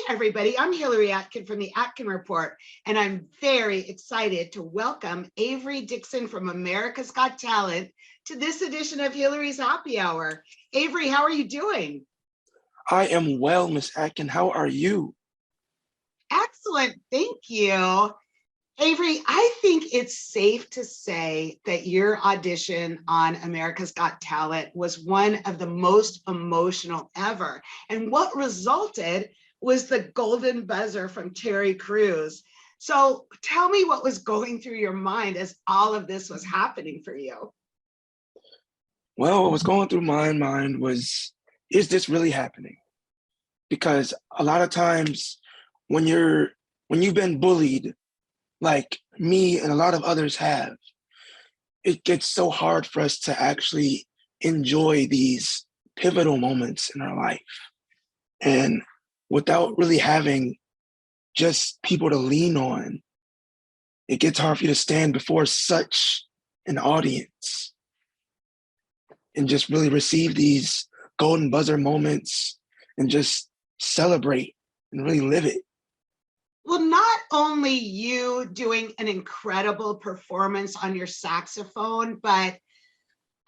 everybody. I'm Hillary Atkin from the Atkin Report, and I'm very excited to welcome Avery Dixon from America's Got Talent to this edition of Hillary's Happy Hour. Avery, how are you doing? I am well, Miss Atkin. How are you? Excellent, thank you. Avery, I think it's safe to say that your audition on America's Got Talent was one of the most emotional ever. And what resulted was the golden buzzer from Terry Crews. So tell me what was going through your mind as all of this was happening for you. Well, what was going through my mind was, is this really happening? Because a lot of times when you've been bullied, like me and a lot of others have, it gets so hard for us to actually enjoy these pivotal moments in our life. And without really having just people to lean on, it gets hard for you to stand before such an audience and just really receive these golden buzzer moments and just celebrate and really live it. Well, not only you doing an incredible performance on your saxophone, but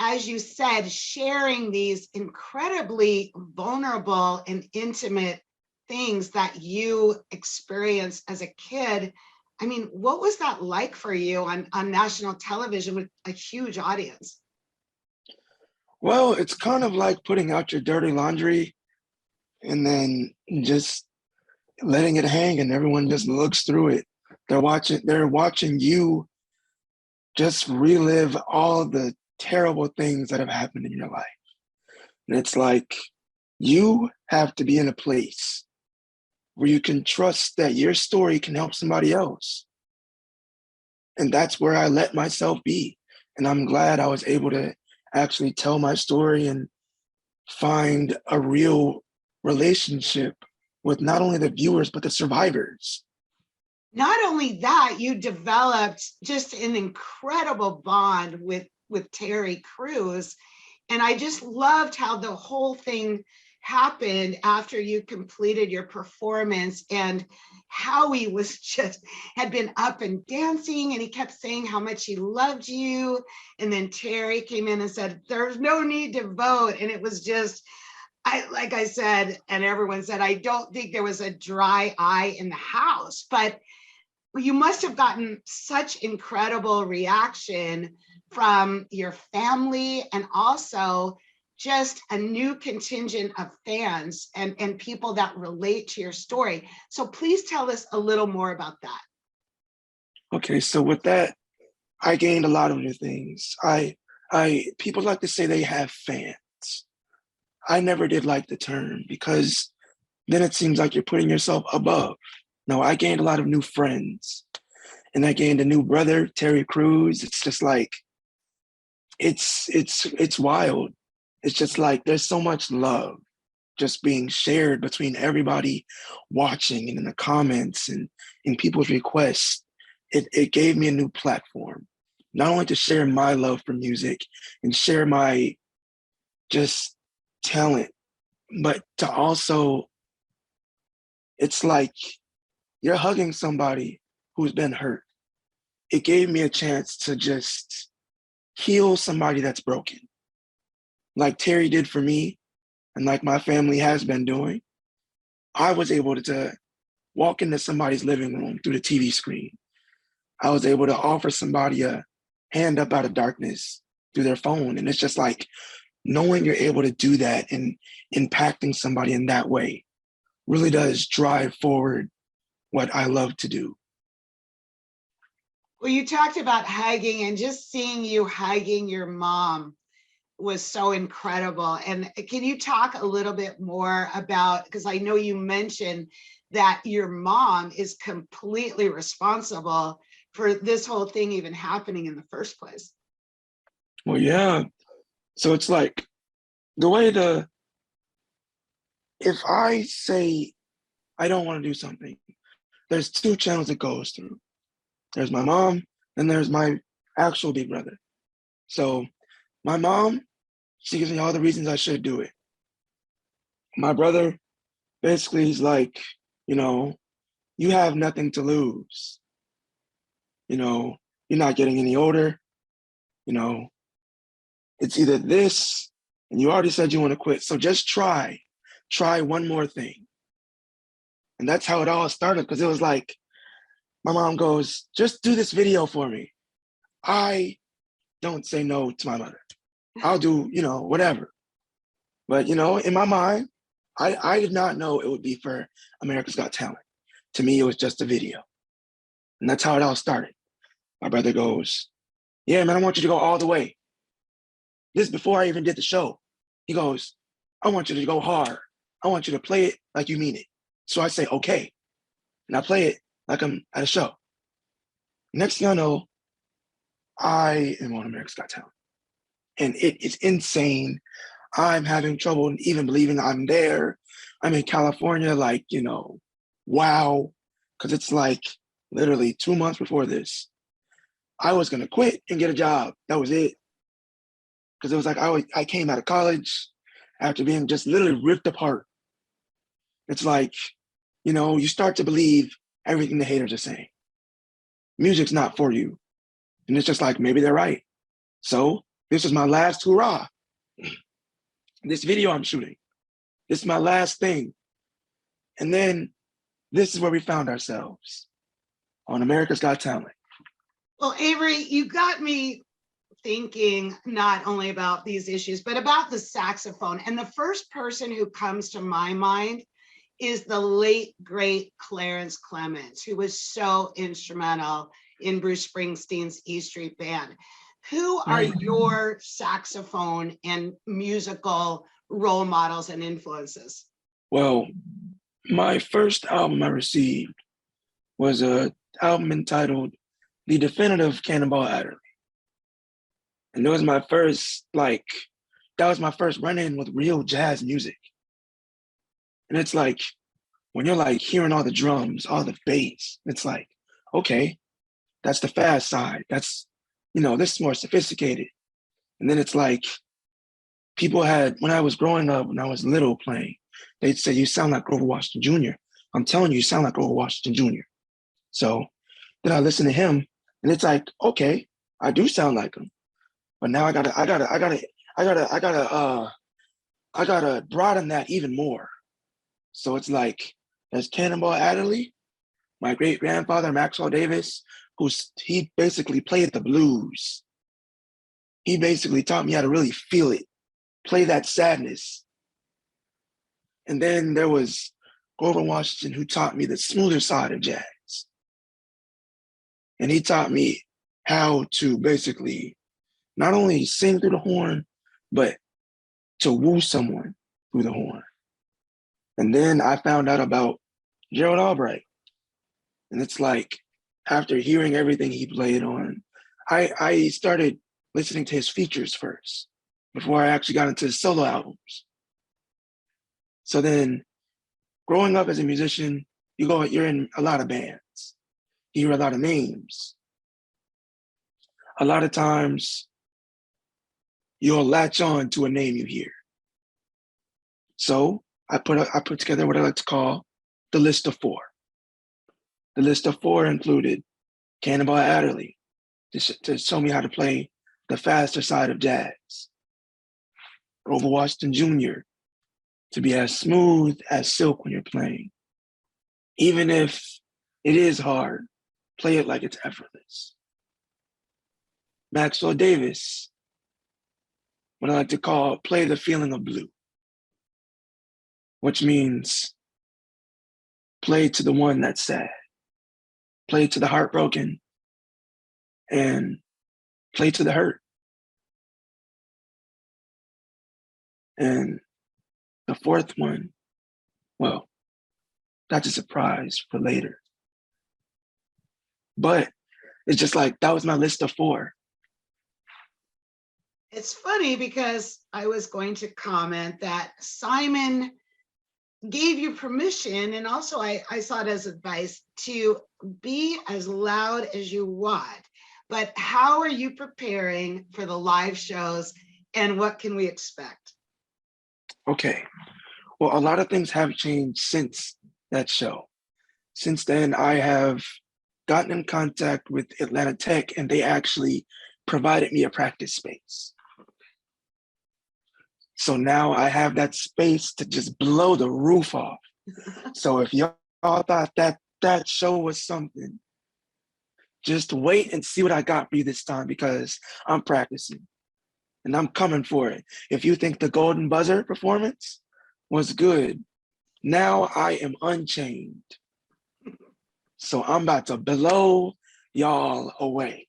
as you said, sharing these incredibly vulnerable and intimate things that you experienced as a kid. I mean, what was that like for you on national television with a huge audience? Well, it's kind of like putting out your dirty laundry and then just letting it hang and everyone just looks through it. They're watching you just relive all the terrible things that have happened in your life. And it's like, you have to be in a place where you can trust that your story can help somebody else. And that's where I let myself be. And I'm glad I was able to actually tell my story and find a real relationship with not only the viewers, but the survivors. Not only that, you developed just an incredible bond with Terry Crews. And I just loved how the whole thing happened after you completed your performance, and Howie was just had been up and dancing, and he kept saying how much he loved you. And then Terry came in and said, there's no need to vote. And it was just, like I said, and everyone said, I don't think there was a dry eye in the house, but you must have gotten such incredible reaction from your family and also just a new contingent of fans and people that relate to your story. So please tell us a little more about that. Okay, so with that, I gained a lot of new things. People like to say they have fans. I never did like the term because then it seems like you're putting yourself above. No, I gained a lot of new friends, and I gained a new brother, Terry Crews. It's just like, it's wild. It's just like, there's so much love just being shared between everybody watching and in the comments and in people's requests. It gave me a new platform, not only to share my love for music and share my just talent, but to also, it's like you're hugging somebody who's been hurt. It gave me a chance to just heal somebody that's broken, like Terry did for me, and like my family has been doing. I was able to walk into somebody's living room through the TV screen. I was able to offer somebody a hand up out of darkness through their phone. And it's just like, knowing you're able to do that and impacting somebody in that way really does drive forward what I love to do. Well, you talked about hugging, and just seeing you hugging your mom was so incredible. And can you talk a little bit more about, because I know you mentioned that your mom is completely responsible for this whole thing even happening in the first place. Well, yeah. So it's like, if I say I don't want to do something, there's two channels it goes through. There's my mom, and there's my actual big brother. So my mom, she gives me all the reasons I should do it. My brother, basically, he's like, You know, you have nothing to lose. You know, you're not getting any older. You know, it's either this, and you already said you want to quit. So just try one more thing. And that's how it all started, because it was like, my mom goes, just do this video for me. I don't say no to my mother. I'll do, you know, whatever. But, you know, in my mind, I did not know it would be for America's Got Talent. To me, it was just a video. And that's how it all started. My brother goes, yeah, man, I want you to go all the way. This is before I even did the show. He goes, I want you to go hard. I want you to play it like you mean it. So I say, okay. And I play it like I'm at a show. Next thing I know, I am on America's Got Talent. And it's insane. I'm having trouble even believing I'm there. I'm in California, like, you know, wow. Because it's like literally 2 months before this, I was gonna quit and get a job. That was it. Because it was like I came out of college after being just literally ripped apart. It's like, you know, you start to believe everything the haters are saying. Music's not for you. And it's just like, maybe they're right. So this is my last hurrah. This video I'm shooting. This is my last thing. And then this is where we found ourselves, on America's Got Talent. Well, Avery, you got me thinking not only about these issues, but about the saxophone. And the first person who comes to my mind is the late, great Clarence Clements, who was so instrumental in Bruce Springsteen's E Street Band. Who are your saxophone and musical role models and influences? Well, my first album I received was an album entitled The Definitive Cannonball Adderley. And it was my first, that was my first run-in with real jazz music. And it's like, when you're like hearing all the drums, all the bass, it's like, okay, that's the fast side. That's, you know, this is more sophisticated. And then it's like, people had, when I was growing up, when I was little playing, they'd say, you sound like Grover Washington Jr. I'm telling you, you sound like Grover Washington Jr. So then I listen to him, and it's like, okay, I do sound like him. But now I gotta broaden that even more. So it's like, there's Cannonball Adderley, my great grandfather, Maxwell Davis, he basically played the blues. He basically taught me how to really feel it, play that sadness. And then there was Grover Washington, who taught me the smoother side of jazz. And he taught me how to basically not only sing through the horn, but to woo someone through the horn. And then I found out about Gerald Albright. And it's like, after hearing everything he played on, I started listening to his features first before I actually got into his solo albums. So then, growing up as a musician, you're in a lot of bands. You hear a lot of names. A lot of times, you'll latch on to a name you hear. So I put together what I like to call the list of four. The list of four included Cannonball Adderley, to show me how to play the faster side of jazz. Grover Washington Jr., to be as smooth as silk when you're playing. Even if it is hard, play it like it's effortless. Maxwell Davis, what I like to call play the feeling of blue, which means play to the one that's sad, play to the heartbroken, and play to the hurt. And the fourth one, well, that's a surprise for later. But it's just like, that was my list of four. It's funny because I was going to comment that Simon gave you permission, and also I saw it as advice, to be as loud as you want. But how are you preparing for the live shows, and what can we expect? Okay, well, a lot of things have changed since that show. Since then, I have gotten in contact with Atlanta Tech, and they actually provided me a practice space. So now I have that space to just blow the roof off. So if y'all thought that show was something, just wait and see what I got for you this time, because I'm practicing and I'm coming for it. If you think the Golden Buzzer performance was good, now I am unchained. So I'm about to blow y'all away.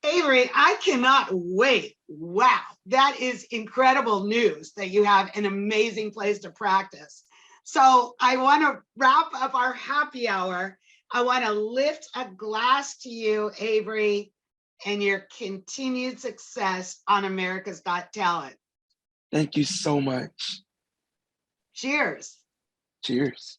Avery, I cannot wait. Wow, that is incredible news that you have an amazing place to practice. So I want to wrap up our happy hour. I want to lift a glass to you, Avery, and your continued success on America's Got Talent. Thank you so much. Cheers. Cheers.